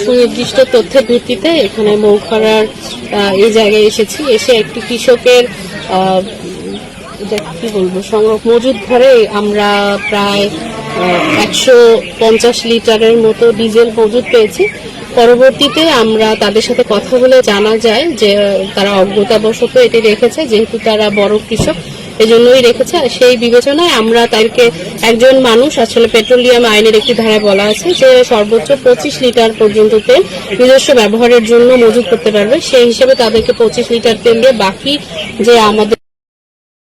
সুনির্দিষ্ট তথ্যের ভিত্তিতে এখানে মৌখাড়ার এই জায়গায় এসেছি। এসে একটি কৃষকের কি বলবো মজুদ ঘরে আমরা প্রায় 150 লিটারের মতো ডিজেল মজুদ পেয়েছি। পরবর্তীতে আমরা তাদের সাথে কথা বলে জানা যায় যে তারা অজ্ঞতাবশত এটি রেখেছে, যেহেতু তারা বড় কৃষক এজন্যই রেখেছে। সেই বিবেচনায় আমরা তাদেরকে, একজন মানুষ আসলে পেট্রোলিয়াম আইনের একটি ধারায় বলা আছে যে সর্বোচ্চ 25 লিটার পর্যন্ত তেল নিজস্ব ব্যবহারের জন্য মজুদ করতে পারবে। সেই হিসেবে তাদেরকে 25 লিটার তেল দিয়ে বাকি যে আমাদের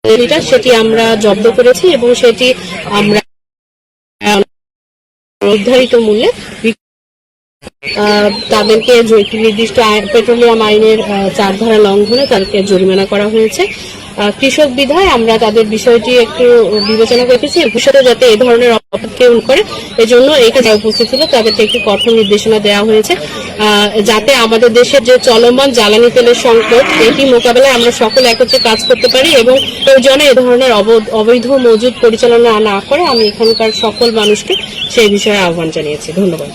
লিটার সেটি আমরা জব্দ করেছি এবং সেটি আমরা নির্ধারিত মূল্যে তাদেরকে নির্দিষ্ট পেট্রোলিয়াম আইনের 4 ধারা লঙ্ঘনে তাদেরকে জরিমানা করা হয়েছে। কৃষক বিধায় আমরা তাদের বিষয়টি একটু বিবেচনা করতেছি, ভবিষ্যতে যাতে এই ধরনের অপরাধ কেউ করে এজন্য এখানে উপস্থিত ছিল তাদেরকে একটি কঠোর নির্দেশনা দেওয়া হয়েছে, যাতে আমাদের দেশের যে চলমান জ্বালানি তেলের সংকট এটি মোকাবেলায় আমরা সকলে একত্রে কাজ করতে পারি এবং প্রয়োজনে এ ধরনের অবৈধ মজুদ পরিচালনা না করে আমি এখানকার সকল মানুষকে সেই বিষয়ে আহ্বান জানিয়েছি। ধন্যবাদ।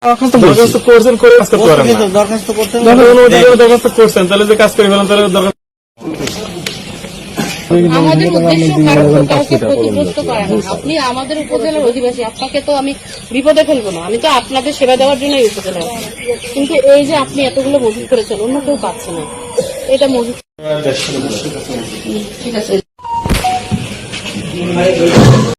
দরখাস্ত করছেন করে কাজ করতে পারেন না, দরখাস্ত করছেন তাহলে যে কাজ করে ফেলেন তাহলে দরখাস্ত। আমাদের উদ্দেশ্য কাউকে ক্ষতিগ্রস্ত করা না। আপনি আমাদের উপজেলার অধিবাসী, আপনাকে তো আমি বিপদে ফেলবো না, আমি তো আপনাদের সেবা দেওয়ার জন্যই উপজেলা। কিন্তু এই যে আপনি এতগুলো মজুদ করেছেন অন্য কেউ পাচ্ছে না, এটা মজুদ ঠিক আছে।